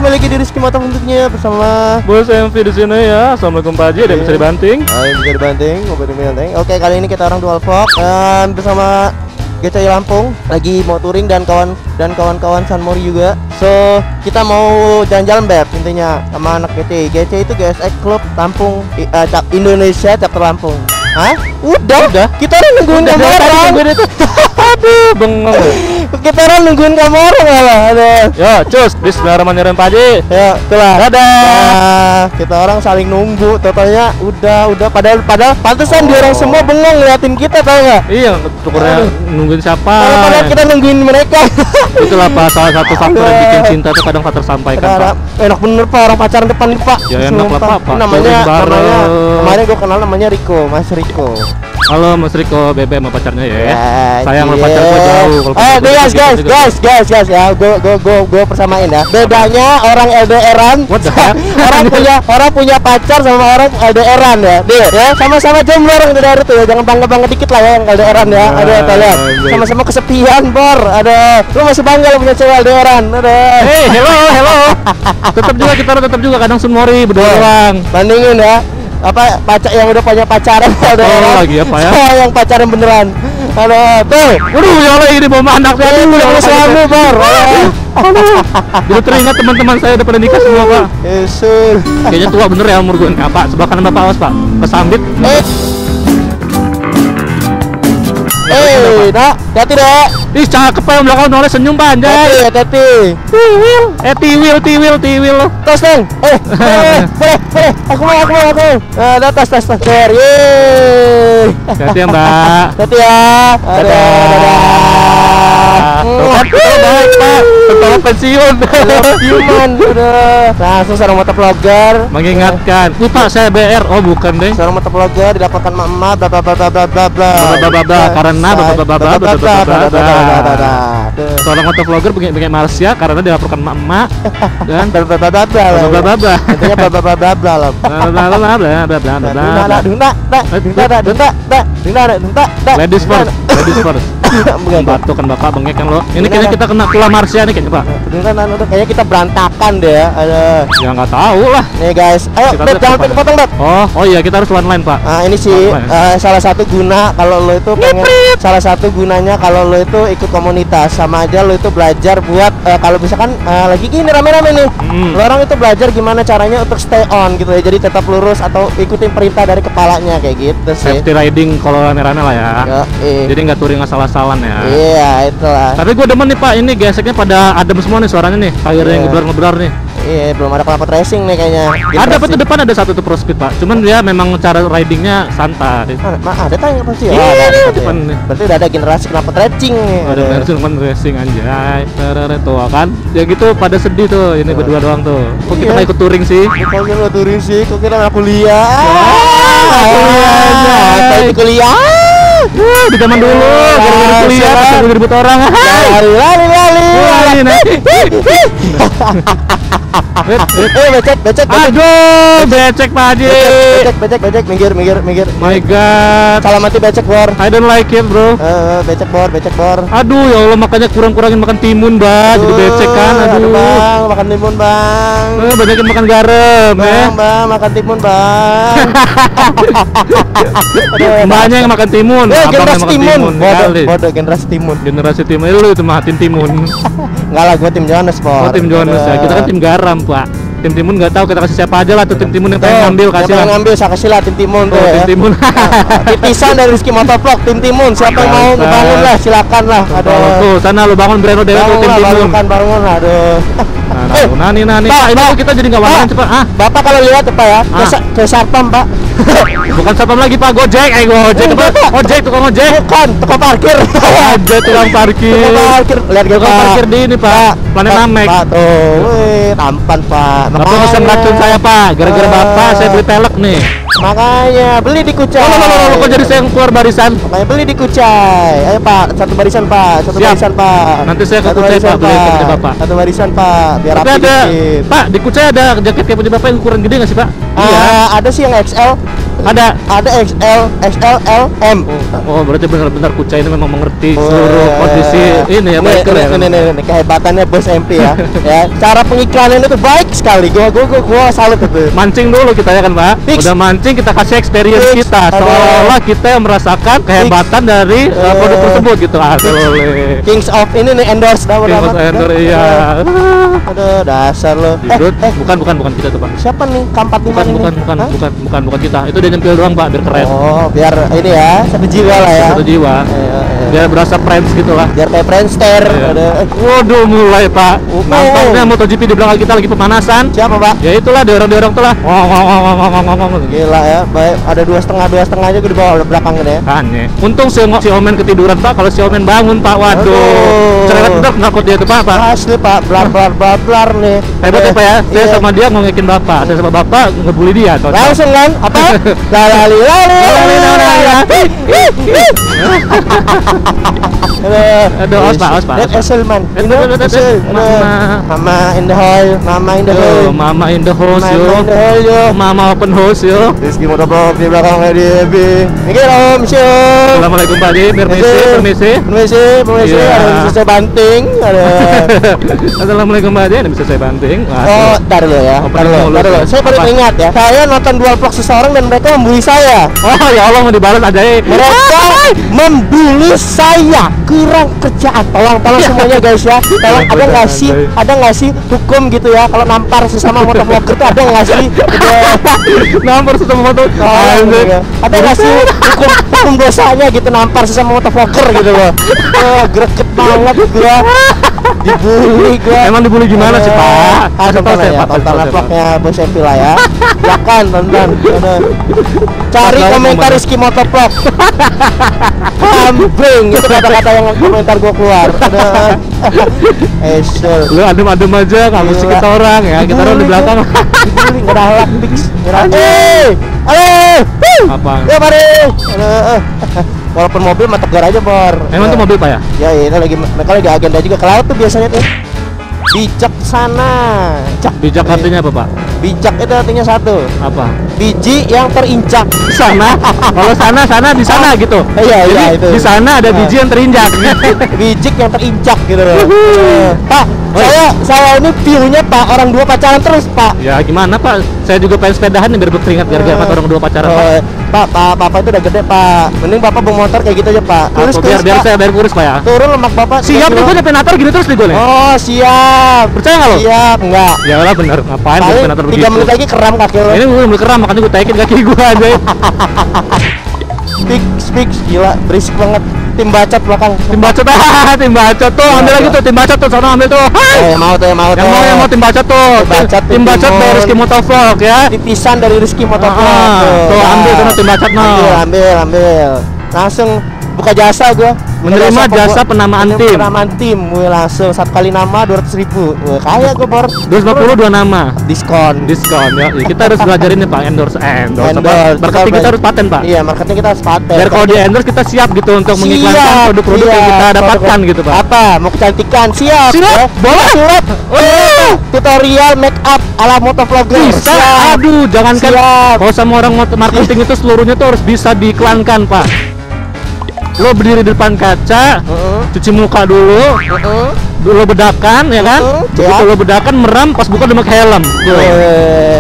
kembali lagi di Rizky Motor tentunya bersama Bos MV di sini ya. Assalamualaikum Pak Haji, ada yang bisa dibanting? Ayo bisa dibanting, mobil dibanting. Oke, kali ini kita orang dual vlog dan bersama GCI Lampung lagi mau touring dan kawan-kawan San Mori juga. So, kita mau jalan-jalan Beb intinya sama anak GCI. GCI itu GSX Club Lampung Indonesia chapter Lampung. Hah? Udah. Kita orang nungguin kamu orang. Aduh, bengong. Kita orang nungguin kamu orang malah. Aduh. Yo, cus, bismillahirrahmanirrahim Pak Haji. Ya, itulah. Dadah. Nah, kita orang saling nunggu. Totalnya udah. Padahal pantesan dia orang semua bengong ngeliatin kita, tau nggak? Iya, syukurnya nungguin siapa? Padahal kita nungguin mereka. Itulah Pak, salah satu faktor yang bikin cinta tuh kadang tak tersampaikan Pak. Enak bener Pak, orang pacaran depan nih Pak. Ya enak lah Pak. Namanya kemarin gue kenal namanya Riko, Mas Riko. Halo Mas Riko, BB sama pacarnya ya. Sayang sama yeah. pacar gue jauh. Guys ya, gue persamain ya. Bedanya orang LDRan, What the heck? orang punya pacar sama orang LDRan ya. Dia ya sama-sama jomblo orang LDR itu ya. Jangan bangga dikit lah ya yang LDRan ya. Ada kalian sama-sama kesepian bor. Ada lu masih bangga lu punya cewek LDRan. Ada. Hey, hello. Tetap juga kadang San Mori berdua doang. Bandingin ya. Apa pacar yang udah punya pacaran lagi apa ya? Oh, yang pacaran beneran. Halo, tuh. Waduh, ya Allah ini bawa anak saya dulu yang suami, Bor. Jadi teringat teman-teman saya udah pada nikah semua, Pak. Yesus. Kayaknya tua bener ya umur gue. Pak, sebelah kanan Bapak awas, Pak. Kesambit. Nak, hati deh. Ih, cakep Pak yang belakang noleh senyum Pak anjay. Hati. Tiwil. Tos, Neng. Boleh. Aku mau. Ada tas. Yeay. Hati ya, Mbak. Hati ya. Dadah. Baik, Pak. Setelah pensiun. Human. Langsung seorang motovlogger Mengingatkan. Ini Pak, saya BR. Oh, bukan deh. Seorang motovlogger didapatkan emak bla. Karena seorang motovlogger pakai Malaysia karena dilaporkan emak dan ladies first. Batuk kan Bapak bengek kan lo. Ini kayaknya kita kena tulah Malaysia nih kayaknya Pak. Kayaknya kita berantakan deh ya. Ya nggak tahu lah. Nih guys, ayo Beb, jangan potong Beb. Oh iya kita harus one line Pak. Nah ini sih salah satu guna kalau lo itu pengen salah satu gunanya kalau lo itu ikut komunitas sama aja lo itu belajar buat kalau misalkan lagi gini rame-rame nih lo orang itu belajar gimana caranya untuk stay on gitu ya, jadi tetap lurus atau ikutin perintah dari kepalanya kayak gitu sih. Safety riding kalau rame-rame lah ya. Jadi nggak touring asal-asalan ya. Iya itulah. Tapi gue demen nih Pak, ini geseknya pada adem semua nih suaranya nih, tayarnya yang ngeblar nih. Iya, belum ada knalpot racing nih kayaknya. Ada apa tuh depan ada satu tuh pro speed Pak. Cuman dia memang cara ridingnya santai. Ada tanya apa sih? Ada depan nih. Berarti udah ada generasi knalpot racing nih. Ada knalpot racing anjay. Tuh kan. Ya gitu pada sedih tuh. Ini berdua doang tuh. Kok kita nggak ikut touring sih? Kok kita nggak touring sih? Kok kita nggak kuliah? Kuliah. Di zaman dulu gara-gara kuliah pas ribut orang. Lari. Becek. Aduh, becek Pak Haji. Becek, minggir. My God. Salah mati becek bor. I don't like it bro. Becek bor. Aduh ya Allah, makanya kurangin makan timun Mbak. Jadi becek kan. Aduh bang, makan timun bang. Banyakin makan garam bang, makan timun bang. Mbaknya yang makan timun. Generasi timun. Bodoh generasi timun. Generasi timun lu itu mahatin timun. Enggak lah, gua tim Jonas Bor. Tim Jonas ya. Kita kan tim garam Pak. Tim timun nggak tahu, kita kasih siapa aja lah tuh tim timun yang pengen ngambil, kasih lah. Ngambil saya kasih lah tim timun tuh ya. Tim timun. Titisan dari Rizky Motovlog tim timun. Siapa yang mau ngebangun lah silakan lah. Tuh sana lu bangun brand dewe tuh tim timun. Bangun aduh. Nani. Pak, ini kita jadi nggak bangun cepat. Bapak kalau lihat Pak ya, ke Sarpam Pak. Bukan Sarpam lagi Pak, Gojek. Tukang ojek. Bukan, tukang parkir. Ada tukang parkir. Lihat tukang parkir di ini Pak. Planet Namek. Pak tuh, tampan Pak. Bapak nggak usah meracun saya Pak. Gara-gara Bapak saya beli pelek nih. Makanya beli di Kucai. Kok jadi saya yang keluar barisan? Makanya beli di Kucai. Ayo Pak, satu barisan Pak. Barisan Pak. Nanti saya ke Kucai Pak, beli ke Bapak. Satu barisan Pak, biar tapi ada dikit. Pak, di Kucai ada jaket kayak punya Bapak yang ukuran gede nggak sih Pak? Iya. Ada sih yang XL. Ada XL, XL, L, M. Oh, berarti benar-benar Kucai ini memang mengerti Oh, seluruh iya. kondisi ini ya, biker ya. Ini kehebatannya Bos MP ya. Ya, cara pengiklanan itu baik sekali. Gua salut itu. Mancing dulu kita ya kan, Pak. Fix. Udah mancing kita kasih experience Fix. kita, Ada. seolah-olah kita yang merasakan kehebatan dari produk tersebut gitu. Boleh. Kings of ini nih endorse dah King of Endor, iya. Aduh, dasar lo. Dudut. Bukan kita tuh, Pak. Siapa nih? Kampat Bukan kita. Itu dia nyempil doang, Pak, biar keren. Oh, biar ini ya, satu jiwa lah ya. Satu jiwa. Iya. Biar berasa friends gitu lah. Biar kayak Friendster. Iya. Ada. Waduh, mulai, Pak. Nampaknya MotoGP di belakang kita lagi pemanasan. Siapa, Pak? Ya itulah dorong tuh lah. Gila ya, baik ada 2,5 aja gue di bawah belakang ini ya. Tanya. Untung si Omen ketiduran, Pak. Kalau si Omen bangun, Pak, waduh. Aduh. Cerewet bener ngakut dia tuh, Pak. Asli Pak, blar nih. Hebat ya, Pak ya. Saya Iya. sama dia ngogekin Bapak. Saya sama Bapak ngebully dia. Cocok. Langsung kan? Apa? Lali. Aduh, awas, Pak. That Esel man. You know? Aduh, Esel. Mama. Mama in the hole. Mama in the hole. Yo, Mama in the house, Mama in yo. the hole, yo. Mama open house, yo. Rizky motoblog di belakangnya di EB. Mikir om, siap. Assalamualaikum Pak Di, permisi. Permisi. Iya. Ada yang bisa saya banting. Ada. Assalamualaikum Pak Di, ada bisa saya banting? Oh, tar dulu ya. Opening Tar mulus. dulu. Saya baru Apa? ingat ya. Saya nonton dual vlog seseorang dan mereka membuli saya. Oh ya Allah, mau dibalas aja ya. Mereka membuli saya. Kurang kerjaan. Tolong semuanya guys ya. Tolong ada nggak sih hukum gitu ya kalau nampar sesama motovlogger tuh ada nggak sih? Nampar sesama motor. Ada nggak sih hukum dosanya gitu nampar sesama motovlogger gitu loh? Greget banget gua. Dibully gua. Emang dibully gimana sih, Pak? Tonton ya, tonton vlognya Bos Epi lah ya. Silakan tonton. Cari komentar Rizky Motovlog. Kambing itu kata-kata yang komentar gua keluar. Esel. Lu adem-adem aja, nggak mesti kita orang ya. Kita orang di belakang. Dibully nggak ada halak fix. Halo. Apa? Ya mari. Walaupun mobil mah tegar aja Bor. Emang tuh mobil Pak ya? Ya ini mereka lagi agenda juga ke laut tuh biasanya tuh. Bijaksana. Bijak artinya apa, Pak? Bijak itu artinya satu. Apa? Biji yang terinjak. Sana. Kalau sana di sana gitu. Iya Jadi, itu. di sana ada biji yang terinjak. Bijik yang terinjak gitu loh. Pak, saya ini view-nya Pak orang dua pacaran terus Pak. Ya gimana Pak? Saya juga pengen sepedahan nih biar berkeringat gara-gara orang dua pacaran Pak. Bapak itu udah gede Pak. Mending Bapak bawa motor kayak gitu aja Pak. Biar saya bayar kurus Pak ya. Turun lemak Bapak. Siap nih, gue nyampe nator gini terus nih gue nih. Oh siap. Percaya nggak lo? Siap, enggak. Ya lah bener, ngapain gue nator begitu? 3 menit lagi keram kaki lo. Ini gue belum keram, makanya gue taikin kaki gue aja. Speak, gila, berisik banget. Tim bacot belakang. Tim bacot tuh, ambil lagi tuh tim bacot tuh, sana ambil tuh. Yang mau Yang mau tim bacot tuh. Tim bacot dari Rizky Motovlog ya. Titisan dari Rizky Motovlog. Tuh ambil sana tim bacot no. Ambil. Langsung buka jasa gua. Menerima jasa penamaan tim. Penamaan tim, gue langsung 1 kali nama 200.000. Wah, kaya gue Bor. 250 2 nama. Diskon Ya. Kita harus belajar ini Pak, endorse. Marketing kita harus paten Pak. Iya, marketing kita harus paten. Biar kalau di endorse kita siap gitu untuk mengiklankan produk-produk yang kita dapatkan gitu Pak. Apa? Mau kecantikan? Siap. Boleh. Surat. Tutorial make up ala motovlogger. Bisa. Aduh, jangankan kalau sama orang marketing itu seluruhnya tuh harus bisa diiklankan Pak. Lo berdiri di depan kaca, cuci muka dulu, lo bedakan ya kan, begitu lo bedakan meram pas buka udah pakai helm.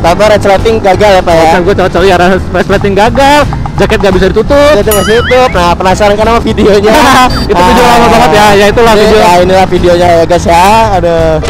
Tambah resleting gagal ya Pak ya. Gue cocok ya, resleting gagal, jaket gak bisa ditutup. Itu masih tutup. Nah penasaran kan sama videonya? Itu video lama banget ya, ya itulah video. Ya inilah videonya ya guys ya. Aduh.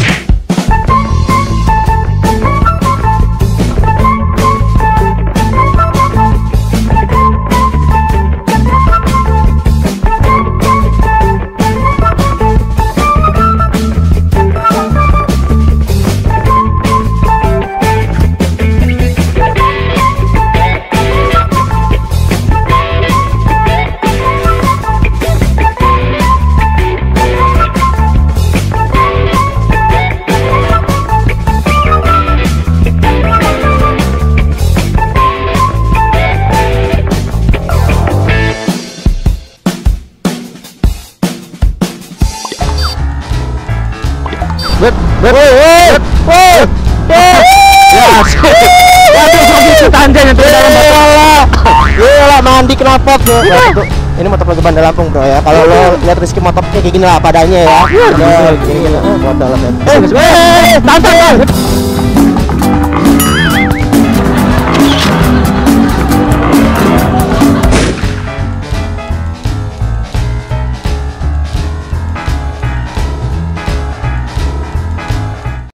Ya, aduh, gue gitu anjay yang dalam mandi knalpot ya. Ini motor lagi Bandar Lampung bro ya. Kalau lo lihat Rizky motornya kayak gini lah padanya ya. Udah gini-gini. Bodoh lah. Tahan.